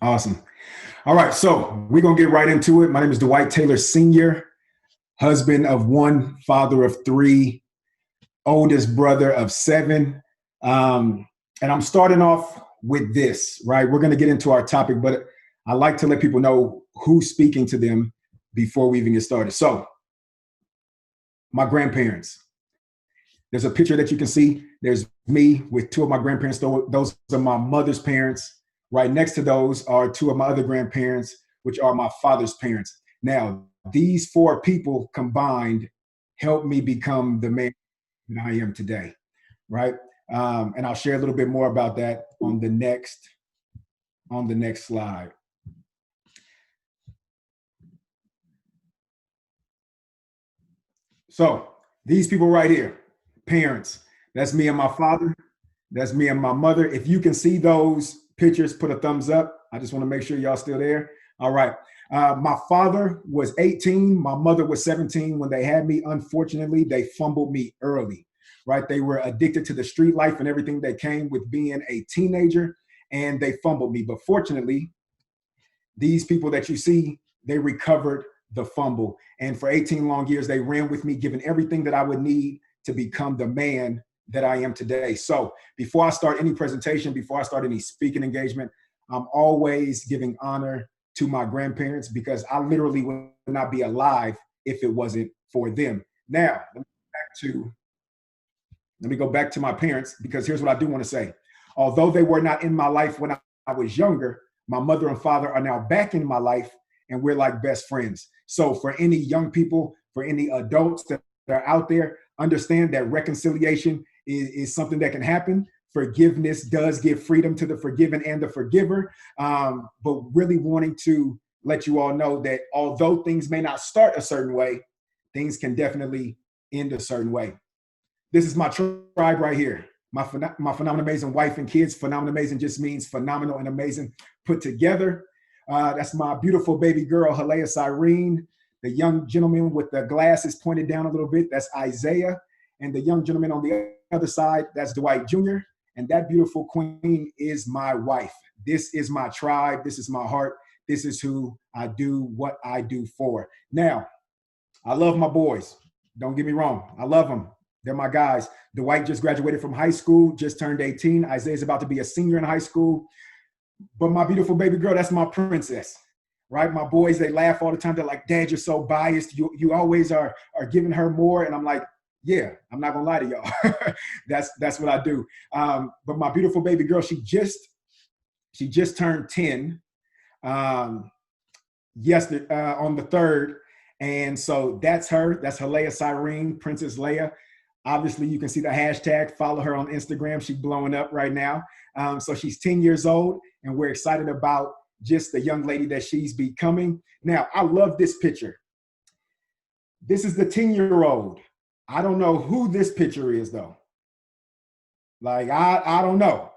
Awesome. All right, so we're going to get right into it. My name is Dwight Taylor Sr., husband of one, father of three, oldest brother of seven. And I'm starting off with this, right? We're going to get into our topic, but I like to let people know who's speaking to them before we even get started. So, my grandparents. There's a picture that you can see. There's me with two of my grandparents. Those are my mother's parents. Right next to those are two of my other grandparents, which are my father's parents. Now, these four people combined helped me become the man that I am today, right? And I'll share a little bit more about that on the next slide. So these people right here, parents, that's me and my father. That's me and my mother. If you can see those pictures, put a thumbs up. I just want to make sure y'all still there. All right. My father was 18. My mother was 17 when they had me. Unfortunately, they fumbled me early, right? They were addicted to the street life and everything that came with being a teenager, and they fumbled me. But fortunately, these people that you see, they recovered the fumble. And for 18 long years, they ran with me, given everything that I would need to become the man that I am today. So before I start any presentation, before I start any speaking engagement, I'm always giving honor to my grandparents because I literally would not be alive if it wasn't for them. Now, let me go back to my parents because here's what I do want to say. Although they were not in my life when I was younger, my mother and father are now back in my life and we're like best friends. So for any young people, for any adults that are out there, understand that reconciliation is something that can happen. Forgiveness does give freedom to the forgiven and the forgiver. But really wanting to let you all know that although things may not start a certain way, things can definitely end a certain way. This is my tribe right here. My phenomenal, amazing wife and kids. Phenomenal, amazing just means phenomenal and amazing put together. That's my beautiful baby girl, Halea Cyrene. The young gentleman with the glasses pointed down a little bit, that's Isaiah. And the young gentleman on the other side, that's Dwight Jr. And that beautiful queen is my wife. This is my tribe. This is my heart. This is who I do what I do for. Now, I love my boys. Don't get me wrong. I love them. They're my guys. Dwight just graduated from high school, just turned 18. Isaiah's about to be a senior in high school. But my beautiful baby girl, that's my princess, right? My boys, they laugh all the time. They're like, Dad, you're so biased. You always are giving her more. And I'm like, yeah, I'm not gonna lie to y'all. That's what I do. But my beautiful baby girl, she just turned 10 yesterday on the 3rd. And so that's her. That's Halea Cyrene, Princess Leia. Obviously, you can see the hashtag. Follow her on Instagram. She's blowing up right now. So she's 10 years old, and we're excited about just the young lady that she's becoming. Now, I love this picture. This is the 10-year-old. I don't know who this picture is, though. Like, I don't know.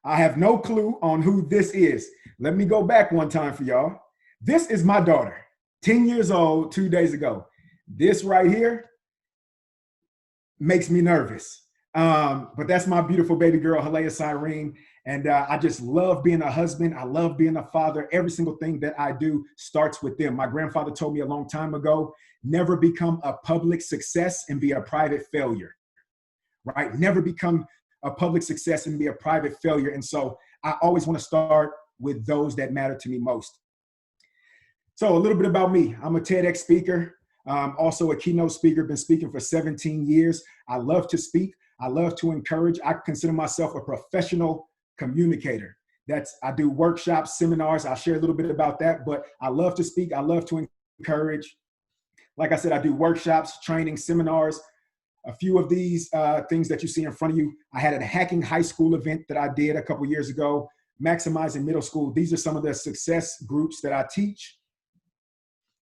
I have no clue on who this is. Let me go back one time for y'all. This is my daughter, 10 years old, 2 days ago. This right here makes me nervous. But that's my beautiful baby girl, Halea Cyrene. And I just love being a husband. I love being a father. Every single thing that I do starts with them. My grandfather told me a long time ago, never become a public success and be a private failure, right? Never become a public success and be a private failure. And so I always want to start with those that matter to me most. So a little bit about me. I'm a TEDx speaker. Also a keynote speaker, been speaking for 17 years. I love to speak. I love to encourage. I consider myself a professional communicator. I do workshops, seminars. I'll share a little bit about that, but I love to speak. I love to encourage. Like I said, I do workshops, training, seminars. A few of these things that you see in front of you. I had a hacking high school event that I did a couple years ago, maximizing middle school. These are some of the success groups that I teach.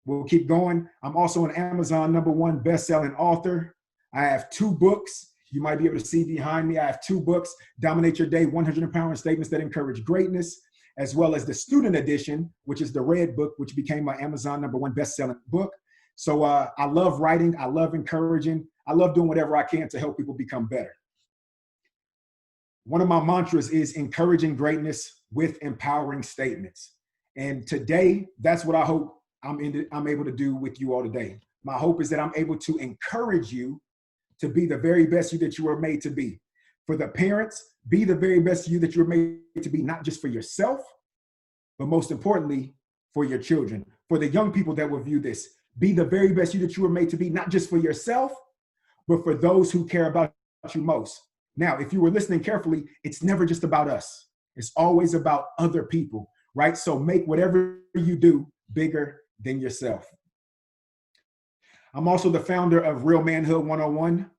We'll keep going. I'm also an Amazon #1 best-selling author. I have 2 books. You might be able to see behind me. I have 2 books, Dominate Your Day, 100 Empowering Statements That Encourage Greatness, as well as the student edition, which is the red book, which became my Amazon #1 best-selling book. So I love writing. I love encouraging. I love doing whatever I can to help people become better. One of my mantras is encouraging greatness with empowering statements. And today, that's what I hope I'm able to do with you all today. My hope is that I'm able to encourage you to be the very best you that you were made to be. For the parents, be the very best you that you were made to be, not just for yourself, but most importantly, for your children. For the young people that will view this, be the very best you that you were made to be, not just for yourself, but for those who care about you most. Now, if you were listening carefully, it's never just about us. It's always about other people, right? So make whatever you do bigger than yourself. I'm also the founder of Real Manhood 101.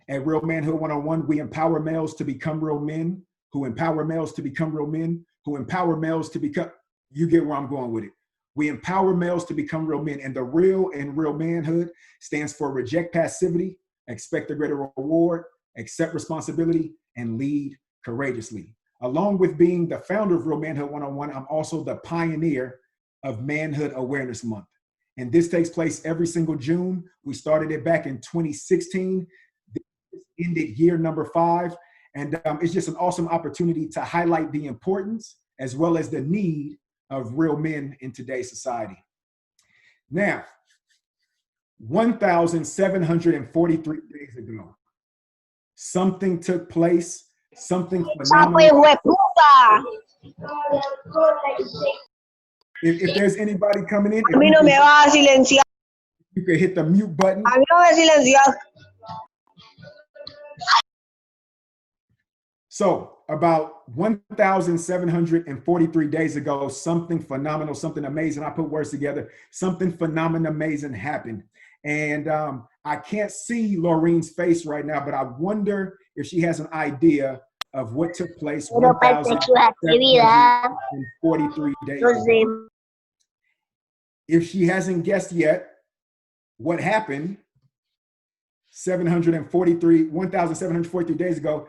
At Real Manhood 101, we empower males to become real men, who empower males to become real men, who empower males to become, you get where I'm going with it. We empower males to become real men. And the real in real manhood stands for reject passivity, expect a greater reward, accept responsibility, and lead courageously. Along with being the founder of Real Manhood 101, I'm also the pioneer of Manhood Awareness Month. And this takes place every single June. We started it back in 2016. This ended year number 5. And it's just an awesome opportunity to highlight the importance as well as the need of real men in today's society. Now, 1,743 days ago, something took place, something phenomenal. If there's anybody coming in, you can hit the mute button. So about 1,743 days ago, something phenomenal, something amazing. I put words together. Something phenomenal, amazing happened. And I can't see Laureen's face right now, but I wonder if she has an idea of what took place 1,743 days ago. If she hasn't guessed yet what happened 1,743 days ago,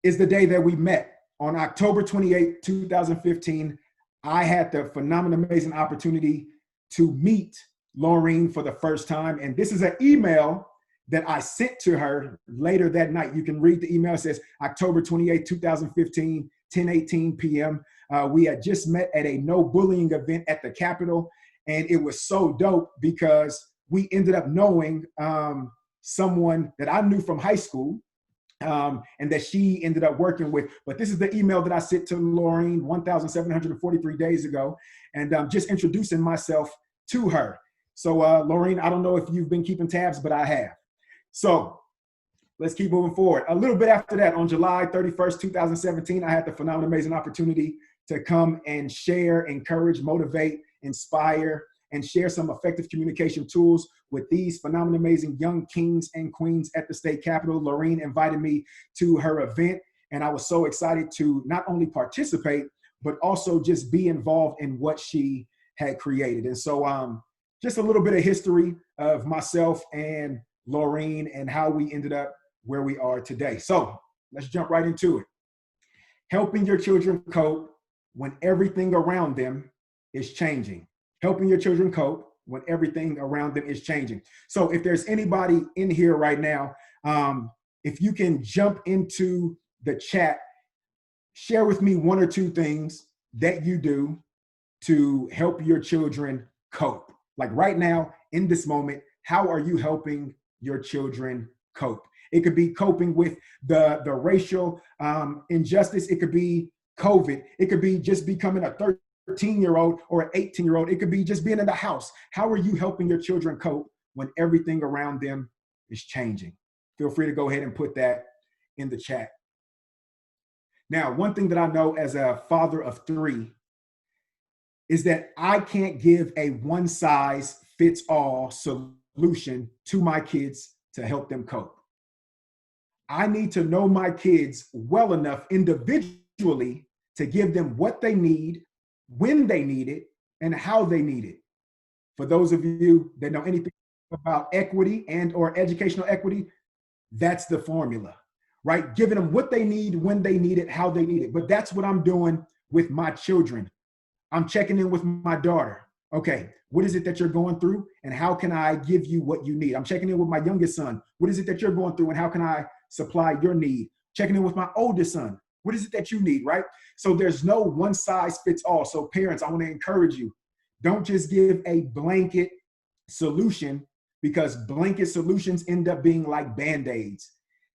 is the day that we met. On October 28, 2015, I had the phenomenal, amazing opportunity to meet Laureen for the first time. And this is an email that I sent to her later that night. You can read the email. It says October 28, 2015, 10:18 p.m. We had just met at a no bullying event at the Capitol. And it was so dope because we ended up knowing someone that I knew from high school. And that she ended up working with. But this is the email that I sent to Laureen 1,743 days ago, and just introducing myself to her. So Laureen, I don't know if you've been keeping tabs, but I have. So let's keep moving forward. A little bit after that, on July 31st, 2017, I had the phenomenal, amazing opportunity to come and share, encourage, motivate, inspire, and share some effective communication tools with these phenomenal, amazing young kings and queens at the state capitol. Laureen invited me to her event, and I was so excited to not only participate, but also just be involved in what she had created. And so just a little bit of history of myself and Laureen and how we ended up where we are today. So let's jump right into it. Helping your children cope when everything around them is changing. Helping your children cope when everything around them is changing. So if there's anybody in here right now, if you can jump into the chat, share with me 1 or 2 things that you do to help your children cope. Like right now, in this moment, how are you helping your children cope? It could be coping with the racial injustice. It could be COVID. It could be just becoming a 13-year-old or an 18-year-old. It could be just being in the house. How are you helping your children cope when everything around them is changing? Feel free to go ahead and put that in the chat. Now, one thing that I know as a father of 3 is that I can't give a one-size-fits-all solution to my kids to help them cope. I need to know my kids well enough individually to give them what they need, when they need it, and how they need it. For those of you that know anything about equity and or educational equity, that's the formula, right? Giving them what they need, when they need it, how they need it. But that's what I'm doing with my children. I'm checking in with my daughter. Okay, what is it that you're going through, and how can I give you what you need? I'm checking in with my youngest son. What is it that you're going through, and how can I supply your need? Checking in with my oldest son. What is it that you need, right? So there's no one size fits all. So parents, I want to encourage you, don't just give a blanket solution, because blanket solutions end up being like Band-Aids.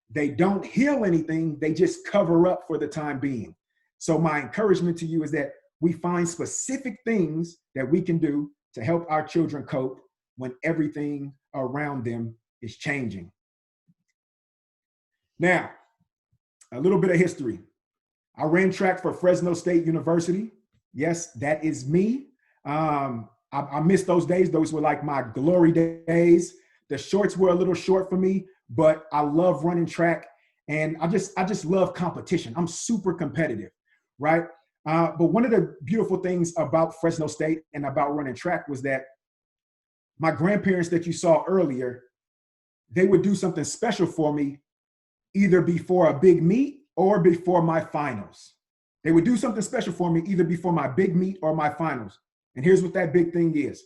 They don't heal anything. They just cover up for the time being. So my encouragement to you is that we find specific things that we can do to help our children cope when everything around them is changing. Now, a little bit of history. I ran track for Fresno State University. Yes, that is me. I miss those days. Those were like my glory days. The shorts were a little short for me, but I love running track, and I just love competition. I'm super competitive, right? But one of the beautiful things about Fresno State and about running track was that my grandparents that you saw earlier, they would do something special for me either before a big meet or before my finals. They would do something special for me either before my big meet or my finals. And here's what that big thing is.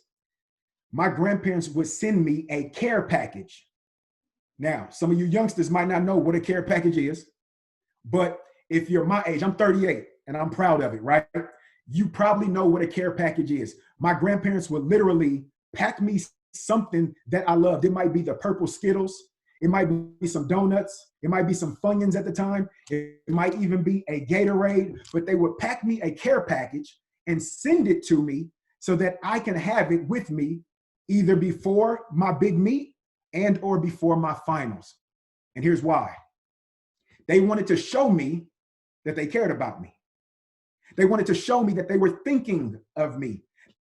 My grandparents would send me a care package. Now, some of you youngsters might not know what a care package is, but if you're my age, I'm 38 and I'm proud of it, right? You probably know what a care package is. My grandparents would literally pack me something that I loved. It might be the purple Skittles. It might be some donuts. It might be some Funyuns at the time. It might even be a Gatorade, but they would pack me a care package and send it to me so that I can have it with me either before my big meet and or before my finals. And here's why. They wanted to show me that they cared about me. They wanted to show me that they were thinking of me.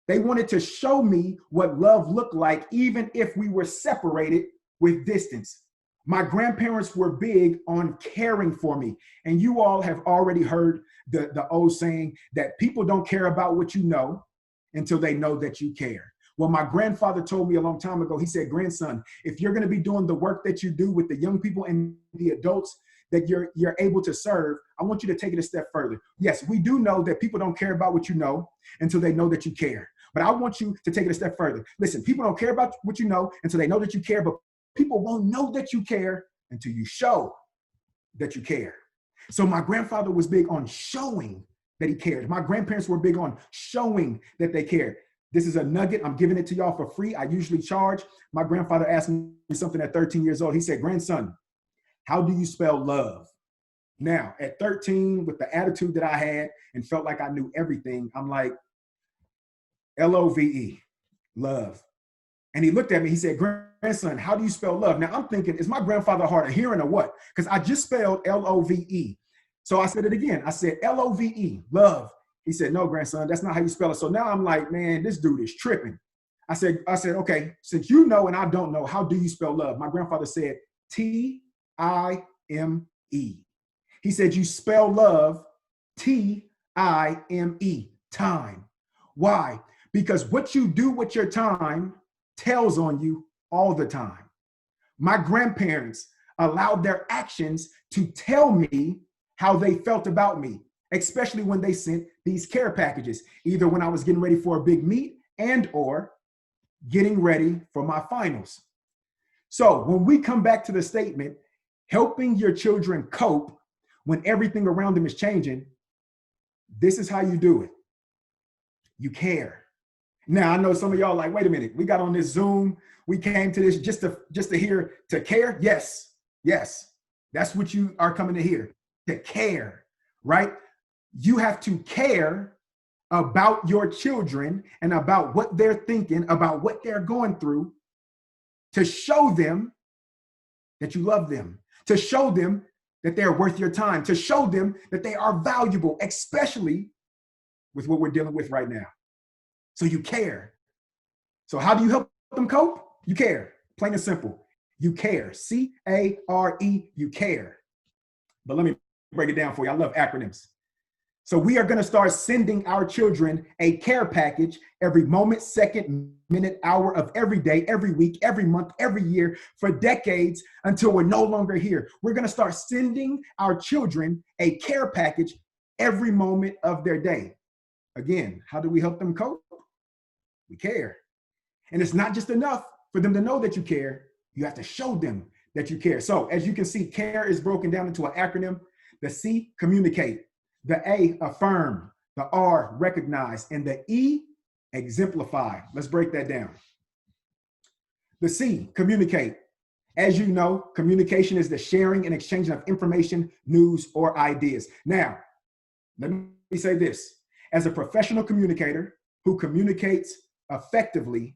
They wanted to show me what love looked like, even if we were separated with distance. My grandparents were big on caring for me. And you all have already heard the old saying that people don't care about what you know until they know that you care. Well, my grandfather told me a long time ago, he said, grandson, if you're going to be doing the work that you do with the young people and the adults that you're able to serve, I want you to take it a step further. Yes, we do know that people don't care about what you know until they know that you care. But I want you to take it a step further. Listen, people don't care about what you know until they know that you care, but people won't know that you care until you show that you care. So my grandfather was big on showing that he cared. My grandparents were big on showing that they cared. This is a nugget. I'm giving it to y'all for free. I usually charge. My grandfather asked me something at 13 years old. He said, grandson, how do you spell love? Now, at 13, with the attitude that I had and felt like I knew everything, I'm like, L-O-V-E, love. And he looked at me, he said, grandson, how do you spell love? Now I'm thinking, is my grandfather hard of hearing or what? Because I just spelled L-O-V-E. So I said it again. I said L-O-V-E, love. He said, no, grandson, that's not how you spell it. So now I'm like, man, this dude is tripping. I said, okay, since you know and I don't know, how do you spell love? My grandfather said T-I-M-E. He said, you spell love T-I-M-E, time. Why? Because what you do with your time tells on you all the time. My grandparents allowed their actions to tell me how they felt about me, especially when they sent these care packages, either when I was getting ready for a big meet and or getting ready for my finals. So when we come back to the statement, helping your children cope when everything around them is changing, this is how you do it. You care. Now, I know some of y'all like, wait a minute, we got on this Zoom. We came to this just to hear to care. Yes. That's what you are coming to hear, to care, right? You have to care about your children and about what they're thinking, about what they're going through, to show them that you love them, to show them that they're worth your time, to show them that they are valuable, especially with what we're dealing with right now. So you care. So how do you help them cope? You care. Plain and simple. You care. C-A-R-E, you care. But let me break it down for you. I love acronyms. So we are going to start sending our children a care package every moment, second, minute, hour of every day, every week, every month, every year for decades until we're no longer here. We're going to start sending our children a care package every moment of their day. Again, how do we help them cope? We care. And it's not just enough for them to know that you care. You have to show them that you care. So as you can see, CARE is broken down into an acronym. The C, communicate. The A, affirm. The R, recognize. And the E, exemplify. Let's break that down. The C, communicate. As you know, communication is the sharing and exchanging of information, news, or ideas. Now, let me say this. As a professional communicator who communicates effectively,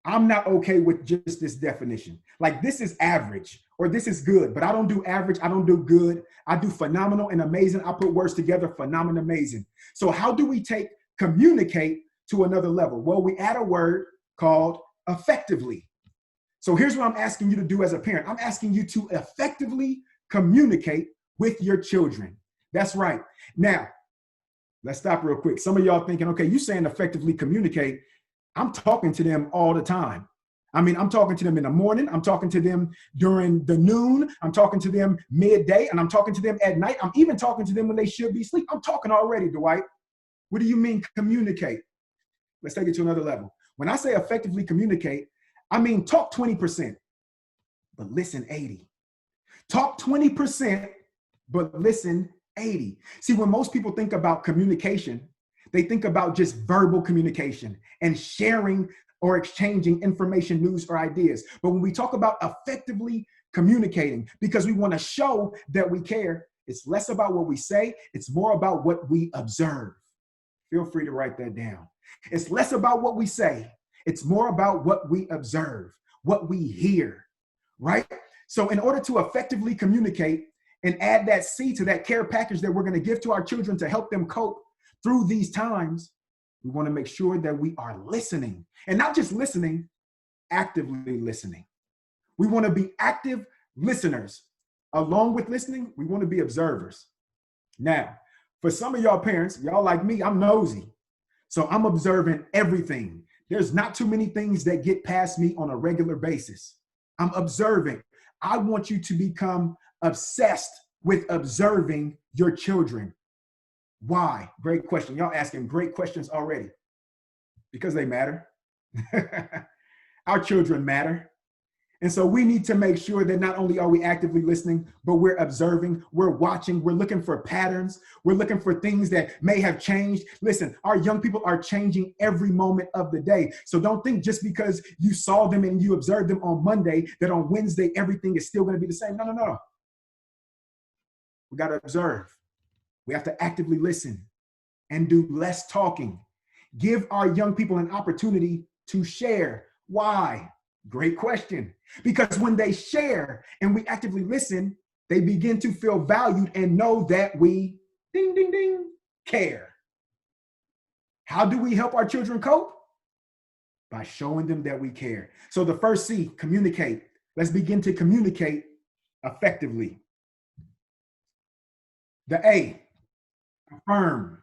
I'm not okay with just this definition. Like, this is average or this is good, but I don't do average. I don't do good. I do phenomenal and amazing. I put words together, phenomenal, amazing. So how do we take communicate to another level? Well, we add a word called effectively. So here's what I'm asking you to do as a parent. I'm asking you to effectively communicate with your children. That's right. Now, let's stop real quick. Some of y'all thinking, okay, you saying effectively communicate. I'm talking to them all the time. I mean, I'm talking to them in the morning. I'm talking to them during the noon. I'm talking to them midday, and I'm talking to them at night. I'm even talking to them when they should be asleep. I'm talking already, Dwight. What do you mean communicate? Let's take it to another level. When I say effectively communicate, I mean talk 20%, but listen 80. Talk 20%, but listen 80. See, when most people think about communication, they think about just verbal communication and sharing or exchanging information, news, or ideas. But when we talk about effectively communicating, because we want to show that we care, it's less about what we say, it's more about what we observe. Feel free to write that down. It's less about what we say, it's more about what we observe, what we hear, right? So in order to effectively communicate and add that C to that care package that we're going to give to our children to help them cope through these times, we want to make sure that we are listening, and not just listening, actively listening. We want to be active listeners. Along with listening, we want to be observers. Now, for some of y'all parents, y'all like me, I'm nosy. So I'm observing everything. There's not too many things that get past me on a regular basis. I'm observing. I want you to become obsessed with observing your children. Why? Great question. Y'all asking great questions already. Because they matter. Our children matter. And so we need to make sure that not only are we actively listening, but we're observing, we're watching, we're looking for patterns, we're looking for things that may have changed. Listen, our young people are changing every moment of the day. So don't think just because you saw them and you observed them on Monday, that on Wednesday, everything is still going to be the same. No. We got to observe. We have to actively listen and do less talking. Give our young people an opportunity to share. Why? Great question. Because when they share and we actively listen, they begin to feel valued and know that we, ding, ding, ding, care. How do we help our children cope? By showing them that we care. So the first C, communicate. Let's begin to communicate effectively. The A, affirm.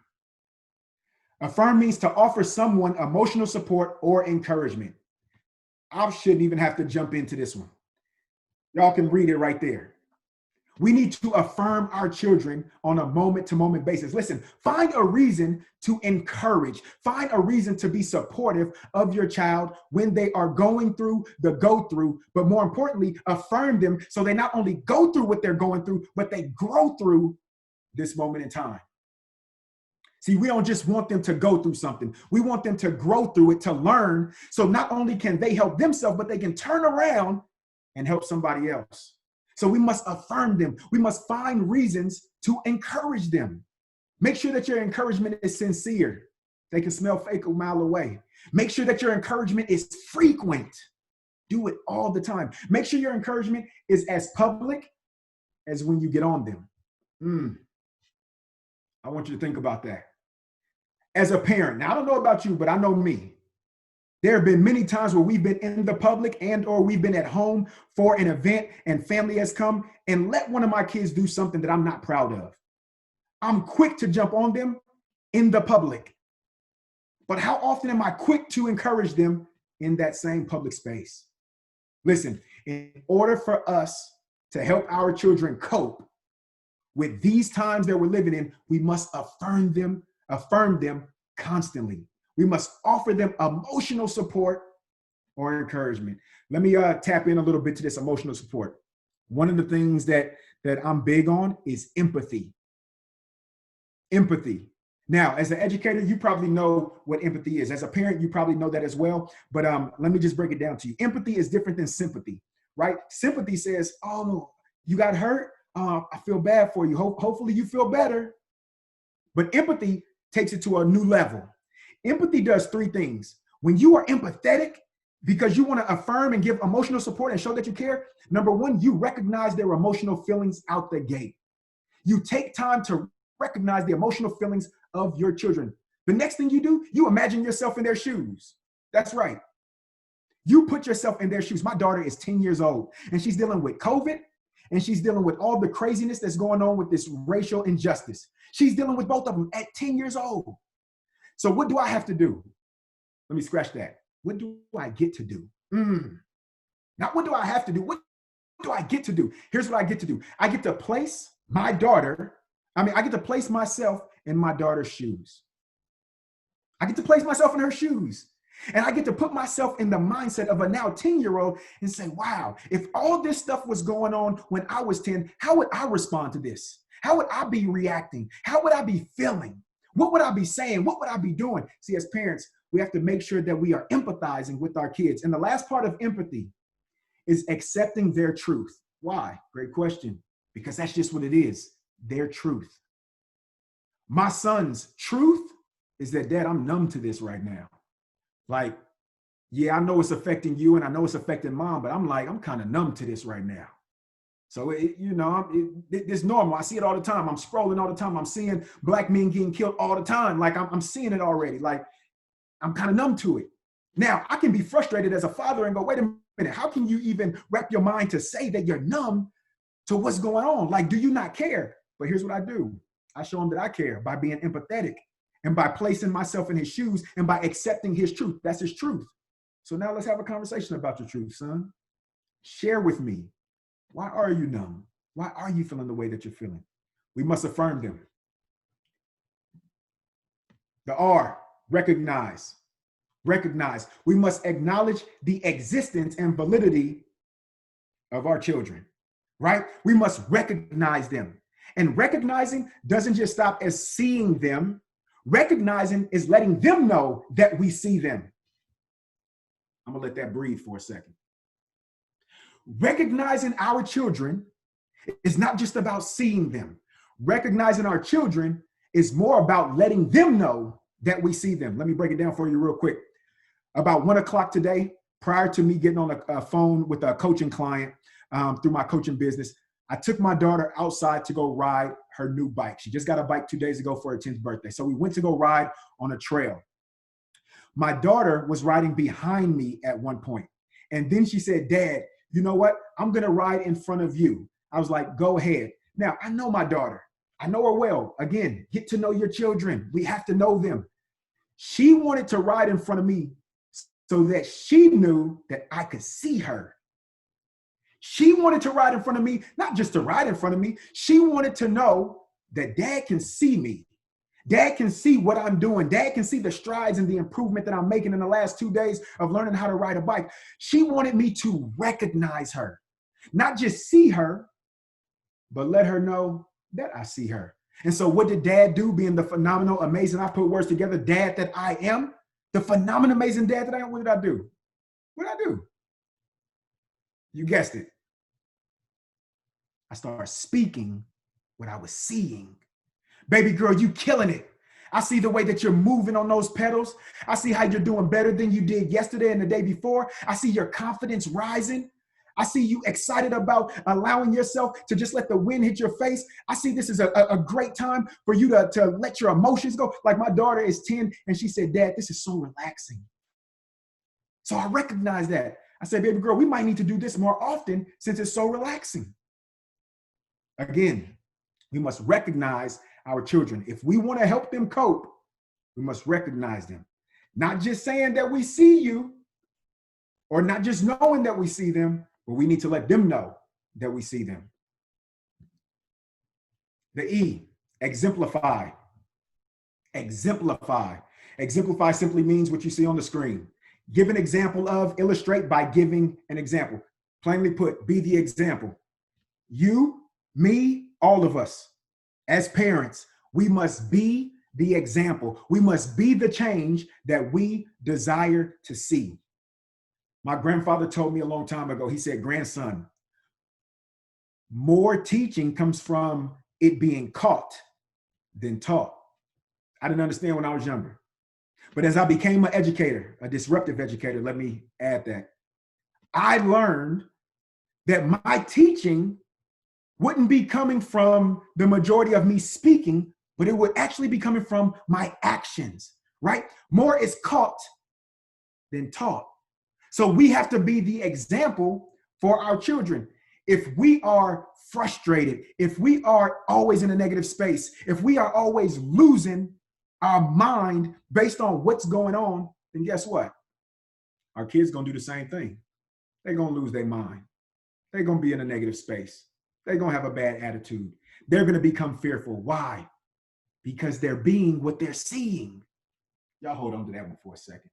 Affirm means to offer someone emotional support or encouragement. I shouldn't even have to jump into this one. Y'all can read it right there. We need to affirm our children on a moment-to-moment basis. Listen, find a reason to encourage. Find a reason to be supportive of your child when they are going through the go-through, but more importantly, affirm them so they not only go through what they're going through, but they grow through this moment in time. See, we don't just want them to go through something. We want them to grow through it, to learn. So not only can they help themselves, but they can turn around and help somebody else. So we must affirm them. We must find reasons to encourage them. Make sure that your encouragement is sincere. They can smell fake a mile away. Make sure that your encouragement is frequent. Do it all the time. Make sure your encouragement is as public as when you get on them. I want you to think about that. As a parent, now I don't know about you, but I know me. There have been many times where we've been in the public and or we've been at home for an event and family has come and let one of my kids do something that I'm not proud of. I'm quick to jump on them in the public. But how often am I quick to encourage them in that same public space? Listen, in order for us to help our children cope with these times that we're living in, we must affirm them constantly. We must offer them emotional support or encouragement. Let me tap in a little bit to this emotional support. One of the things that that I'm big on is empathy. Empathy. Now, as an educator, you probably know what empathy is. As a parent, you probably know that as well. But let me just break it down to you. Empathy is different than sympathy, right? Sympathy says, oh, you got hurt? I feel bad for you. Hopefully you feel better. But empathy takes it to a new level. Empathy does three things. When you are empathetic, because you want to affirm and give emotional support and show that you care, number one, you recognize their emotional feelings out the gate. You take time to recognize the emotional feelings of your children. The next thing you do, you imagine yourself in their shoes. That's right. You put yourself in their shoes. My daughter is 10 years old, and she's dealing with COVID, and she's dealing with all the craziness that's going on with this racial injustice. She's dealing with both of them at 10 years old. So what do I have to do? Let me scratch that. What do I get to do? Not what do I have to do? What do I get to do? Here's what I get to do. I get to place my daughter, I get to place myself in my daughter's shoes. I get to place myself in her shoes. And I get to put myself in the mindset of a now 10-year-old and say, wow, if all this stuff was going on when I was 10, how would I respond to this? How would I be reacting? How would I be feeling? What would I be saying? What would I be doing? See, as parents, we have to make sure that we are empathizing with our kids. And the last part of empathy is accepting their truth. Why? Great question. Because that's just what it is, their truth. My son's truth is that, Dad, I'm numb to this right now. Like, yeah, I know it's affecting you and I know it's affecting Mom, but I'm kind of numb to this right now. So, it's normal. I see it all the time. I'm scrolling all the time. I'm seeing Black men getting killed all the time. Like, I'm seeing it already. Like, I'm kind of numb to it. Now, I can be frustrated as a father and go, wait a minute, how can you even wrap your mind to say that you're numb to what's going on? Like, do you not care? But here's what I do. I show him that I care by being empathetic and by placing myself in his shoes and by accepting his truth. That's his truth. So now let's have a conversation about your truth, son. Share with me. Why are you numb? Why are you feeling the way that you're feeling? We must affirm them. The R, recognize. Recognize. We must acknowledge the existence and validity of our children, right? We must recognize them. And recognizing doesn't just stop as seeing them. Recognizing is letting them know that we see them. I'm gonna let that breathe for a second. Recognizing our children is not just about seeing them. Recognizing our children is more about letting them know that we see them. Let me break it down for you real quick. About 1 o'clock today, prior to me getting on a phone with a coaching client through my coaching business, I took my daughter outside to go ride her new bike. She just got a bike 2 days ago for her 10th birthday. So we went to go ride on a trail. My daughter was riding behind me at one point. And then she said, Dad, you know what? I'm going to ride in front of you. I was like, go ahead. Now, I know my daughter. I know her well. Again, get to know your children. We have to know them. She wanted to ride in front of me so that she knew that I could see her. She wanted to ride in front of me, not just to ride in front of me. She wanted to know that Dad can see me. Dad can see what I'm doing. Dad can see the strides and the improvement that I'm making in the last 2 days of learning how to ride a bike. She wanted me to recognize her, not just see her, but let her know that I see her. And so what did Dad do, being the phenomenal, amazing, I put words together, Dad that I am, the phenomenal, amazing Dad that I am? What did I do? What did I do? You guessed it. I started speaking what I was seeing. Baby girl, you killing it. I see the way that you're moving on those pedals. I see how you're doing better than you did yesterday and the day before. I see your confidence rising. I see you excited about allowing yourself to just let the wind hit your face. I see this is a great time for you to let your emotions go. Like, my daughter is 10 and she said, Dad, this is so relaxing. So I recognize that. I said, baby girl, we might need to do this more often since it's so relaxing. Again, we must recognize our children. If we want to help them cope, we must recognize them. Not just saying that we see you, or not just knowing that we see them, but we need to let them know that we see them. The E, exemplify. Exemplify. Exemplify simply means what you see on the screen. Give an example of, illustrate by giving an example. Plainly put, be the example. You Me, all of us, as parents, we must be the example. We must be the change that we desire to see. My grandfather told me a long time ago, he said, grandson, more teaching comes from it being caught than taught. I didn't understand when I was younger. But as I became an educator, a disruptive educator, let me add that, I learned that my teaching wouldn't be coming from the majority of me speaking, but it would actually be coming from my actions, right? More is caught than taught. So we have to be the example for our children. If we are frustrated, if we are always in a negative space, if we are always losing our mind based on what's going on, then guess what? Our kids gonna do the same thing. They're gonna lose their mind. They're gonna be in a negative space. They're gonna have a bad attitude. They're gonna become fearful. Why? Because they're being what they're seeing. Y'all hold on to that one for a second.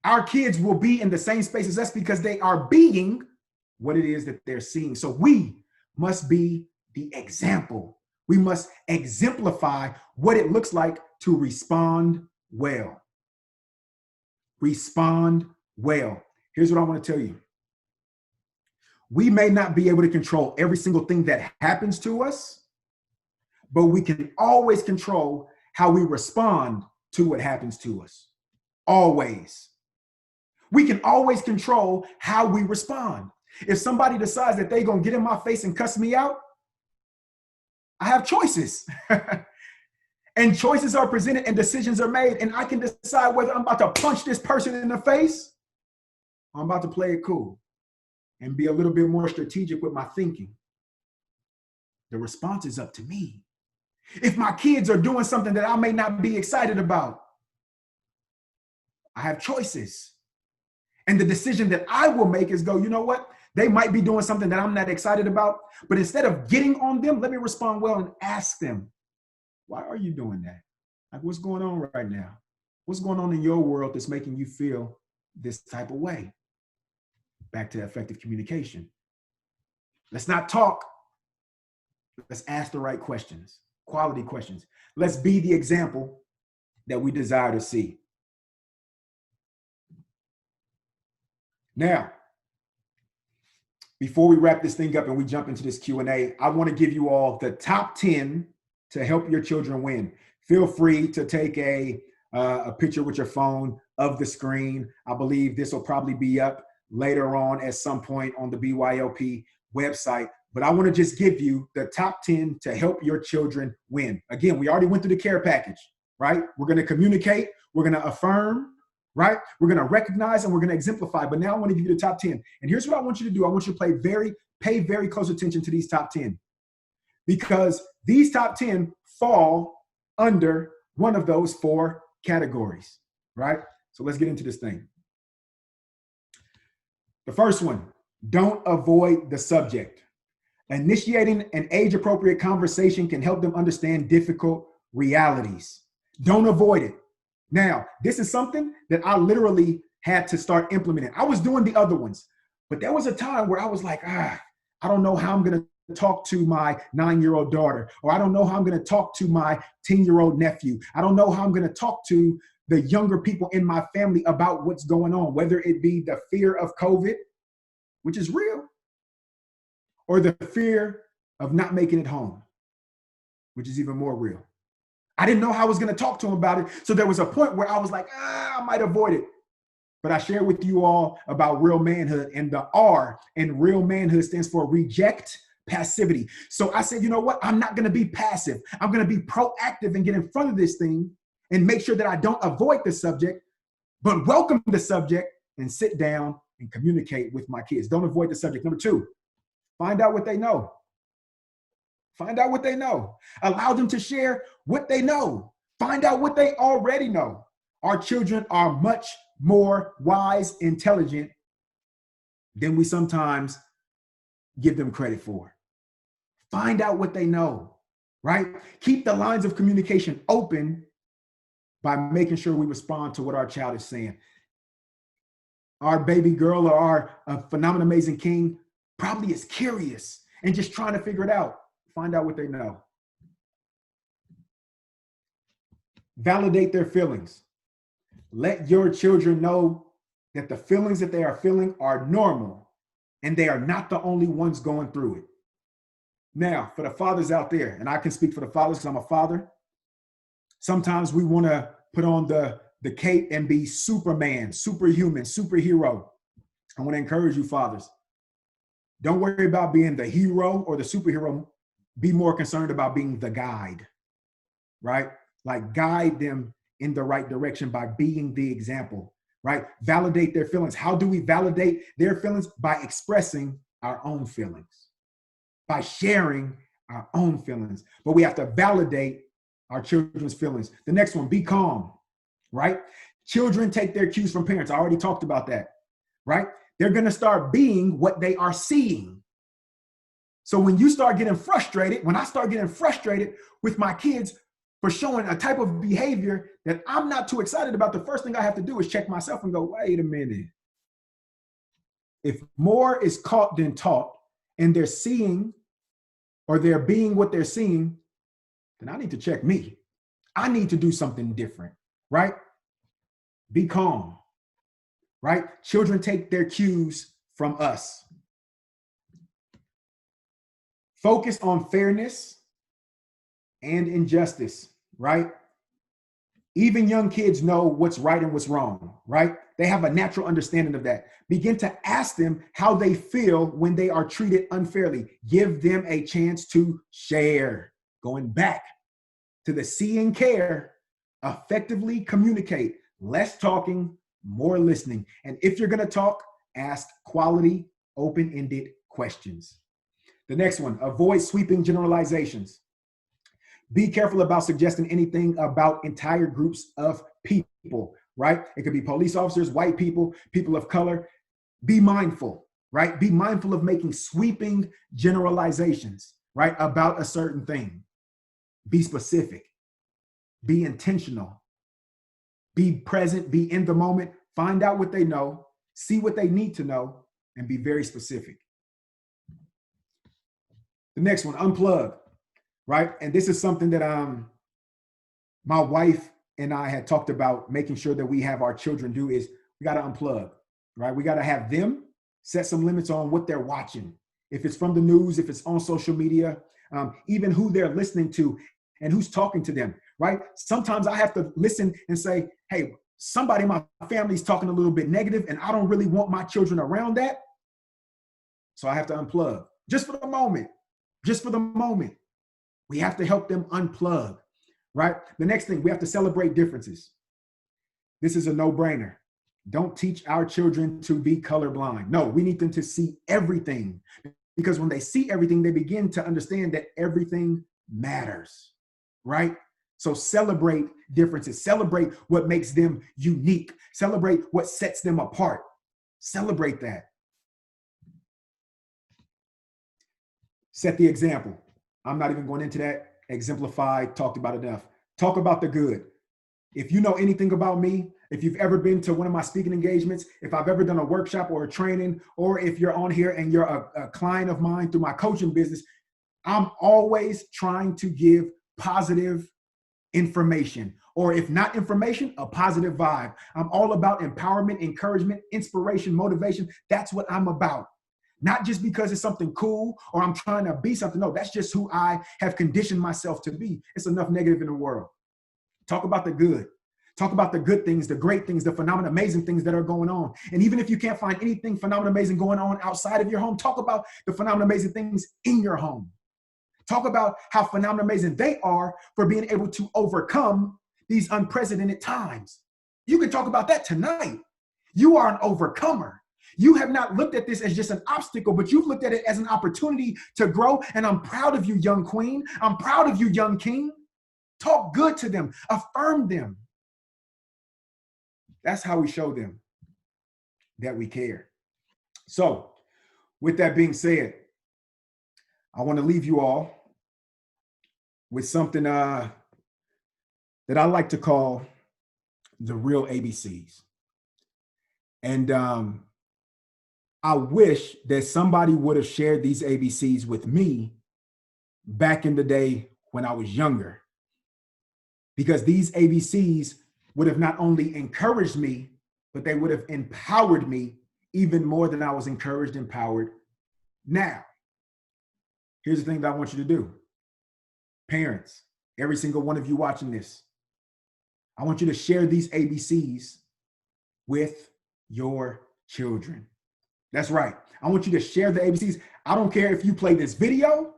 Our kids will be in the same space as us because they are being what it is that they're seeing. So we must be the example. We must exemplify what it looks like to respond well. Respond well. Here's what I want to tell you. We may not be able to control every single thing that happens to us, but we can always control how we respond to what happens to us. Always. We can always control how we respond. If somebody decides that they're going to get in my face and cuss me out, I have choices. And choices are presented and decisions are made. And I can decide whether I'm about to punch this person in the face or I'm about to play it cool and be a little bit more strategic with my thinking. The response is up to me. If my kids are doing something that I may not be excited about, I have choices. And the decision that I will make is go, you know what? They might be doing something that I'm not excited about, but instead of getting on them, let me respond well and ask them, why are you doing that? Like, what's going on right now? What's going on in your world that's making you feel this type of way? Back to effective communication. Let's not talk. Let's ask the right questions, quality questions. Let's be the example that we desire to see. Now, before we wrap this thing up and we jump into this Q&A, I want to give you all the top 10 to help your children win. Feel free to take a picture with your phone of the screen. I believe this will probably be up later on at some point on the BYLP website. But I want to just give you the top 10 to help your children win. Again, we already went through the care package, right? We're going to communicate. We're going to affirm. Right? We're going to recognize and we're going to exemplify. But now I want to give you the top 10. And here's what I want you to do. I want you to pay very close attention to these top 10. Because these top 10 fall under one of those 4 categories. Right? So let's get into this thing. The first one, don't avoid the subject. Initiating an age-appropriate conversation can help them understand difficult realities. Don't avoid it. Now, this is something that I literally had to start implementing. I was doing the other ones, but there was a time where I was like, I don't know how I'm going to talk to my 9-year-old daughter, or I don't know how I'm going to talk to my 10-year-old nephew. I don't know how I'm going to talk to the younger people in my family about what's going on, whether it be the fear of COVID, which is real, or the fear of not making it home, which is even more real. I didn't know how I was going to talk to him about it. So there was a point where I was like, I might avoid it. But I shared with you all about real manhood, and the R in real manhood stands for reject passivity. So I said, you know what? I'm not going to be passive. I'm going to be proactive and get in front of this thing and make sure that I don't avoid the subject, but welcome the subject and sit down and communicate with my kids. Don't avoid the subject. Number 2, find out what they know. Find out what they know. Allow them to share what they know. Find out what they already know. Our children are much more wise, intelligent than we sometimes give them credit for. Find out what they know, right? Keep the lines of communication open by making sure we respond to what our child is saying. Our baby girl or our phenomenal, amazing king probably is curious. and just trying to figure it out. Find out what they know. Validate their feelings. Let your children know that the feelings that they are feeling are normal and they are not the only ones going through it. Now, for the fathers out there, and I can speak for the fathers because I'm a father, sometimes we want to put on the cape and be Superman, superhuman, superhero. I want to encourage you, fathers. Don't worry about being the hero or the superhero. Be more concerned about being the guide, right? Like guide them in the right direction by being the example, right? Validate their feelings. How do we validate their feelings? By expressing our own feelings, by sharing our own feelings. But we have to validate our children's feelings. The next one, be calm, right? Children take their cues from parents. I already talked about that, right? They're going to start being what they are seeing. So when you start getting frustrated, when I start getting frustrated with my kids for showing a type of behavior that I'm not too excited about, the first thing I have to do is check myself and go, wait a minute. If more is caught than taught and they're seeing or they're being what they're seeing, then I need to check me. I need to do something different, right? Be calm, right? Children take their cues from us. Focus on fairness and injustice, right? Even young kids know what's right and what's wrong, right? They have a natural understanding of that. Begin to ask them how they feel when they are treated unfairly. Give them a chance to share. Going back to the see and care, effectively communicate. Less talking, more listening. And if you're going to talk, ask quality, open-ended questions. The next one, avoid sweeping generalizations. Be careful about suggesting anything about entire groups of people, right? It could be police officers, white people, people of color. Be mindful, right? Be mindful of making sweeping generalizations, right, about a certain thing. Be specific. Be intentional. Be present. Be in the moment. Find out what they know. See what they need to know, and be very specific. The next one, unplug, right? And this is something that my wife and I had talked about making sure that we have our children do is we got to unplug, right? We got to have them set some limits on what they're watching. If it's from the news, if it's on social media, even who they're listening to and who's talking to them, right? Sometimes I have to listen and say, hey, somebody in my family's talking a little bit negative and I don't really want my children around that. So I have to unplug just for the moment. Just for the moment, we have to help them unplug, right? The next thing, we have to celebrate differences. This is a no-brainer. Don't teach our children to be colorblind. No, we need them to see everything because when they see everything, they begin to understand that everything matters, right? So celebrate differences. Celebrate what makes them unique. Celebrate what sets them apart. Celebrate that. Set the example. I'm not even going into that. Exemplify, talked about enough. Talk about the good. If you know anything about me, if you've ever been to one of my speaking engagements, if I've ever done a workshop or a training, or if you're on here and you're a client of mine through my coaching business, I'm always trying to give positive information, or if not information, a positive vibe. I'm all about empowerment, encouragement, inspiration, motivation. That's what I'm about. Not just because it's something cool or I'm trying to be something. No, that's just who I have conditioned myself to be. It's enough negative in the world. Talk about the good. Talk about the good things, the great things, the phenomenal, amazing things that are going on. And even if you can't find anything phenomenal, amazing going on outside of your home, talk about the phenomenal, amazing things in your home. Talk about how phenomenal, amazing they are for being able to overcome these unprecedented times. You can talk about that tonight. You are an overcomer. You have not looked at this as just an obstacle, but you've looked at it as an opportunity to grow. And I'm proud of you, young queen. I'm proud of you, young king. Talk good to them. Affirm them. That's how we show them that we care. So with that being said, I want to leave you all with something that I like to call the real ABCs. And I wish that somebody would have shared these ABCs with me back in the day when I was younger, because these ABCs would have not only encouraged me, but they would have empowered me even more than I was encouraged, empowered now. Here's the thing that I want you to do. Parents, every single one of you watching this, I want you to share these ABCs with your children. That's right. I want you to share the ABCs. I don't care if you play this video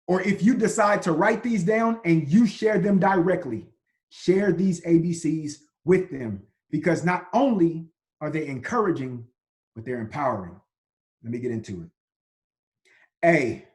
or if you decide to write these down and you share them directly. Share these ABCs with them, because not only are they encouraging, but they're empowering. Let me get into it. A,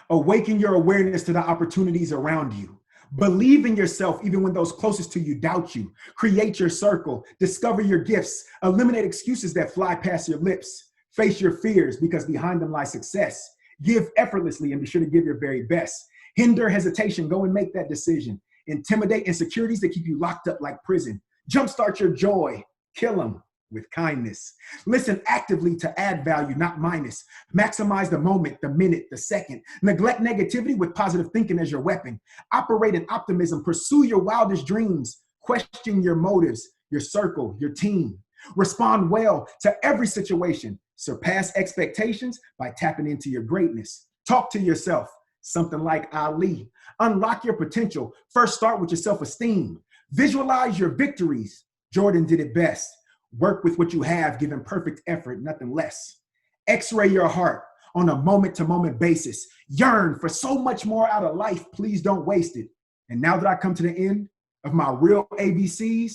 awaken your awareness to the opportunities around you. Believe in yourself even when those closest to you doubt you. Create your circle. Discover your gifts. Eliminate excuses that fly past your lips. Face your fears, because behind them lies success. Give effortlessly and be sure to give your very best. Hinder hesitation. Go and make that decision. Intimidate insecurities that keep you locked up like prison. Jumpstart your joy. Kill them with kindness. Listen actively to add value, not minus. Maximize the moment, the minute, the second. Neglect negativity with positive thinking as your weapon. Operate in optimism. Pursue your wildest dreams. Question your motives, your circle, your team. Respond well to every situation. Surpass expectations by tapping into your greatness. Talk to yourself, something like Ali. Unlock your potential. First, start with your self-esteem. Visualize your victories. Jordan did it best. Work with what you have, giving perfect effort, nothing less. X-ray your heart on a moment-to-moment basis. Yearn for so much more out of life. Please don't waste it. And now that I come to the end of my real ABCs,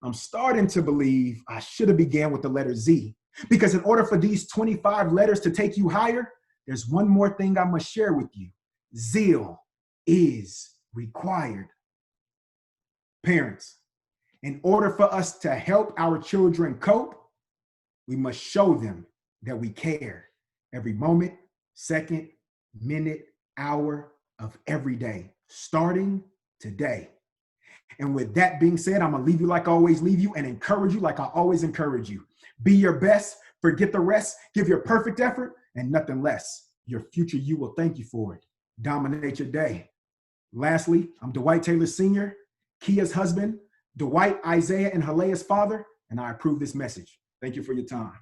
I'm starting to believe I should have began with the letter Z. Because in order for these 25 letters to take you higher, there's one more thing I must share with you. Zeal is required. Parents, in order for us to help our children cope, we must show them that we care every moment, second, minute, hour of every day, starting today. And with that being said, I'm going to leave you like I always leave you and encourage you like I always encourage you. Be your best, forget the rest, give your perfect effort and nothing less. Your future you will thank you for it. Dominate your day. Lastly, I'm Dwight Taylor Sr., Kia's husband, Dwight, Isaiah, and Halea's father, and I approve this message. Thank you for your time.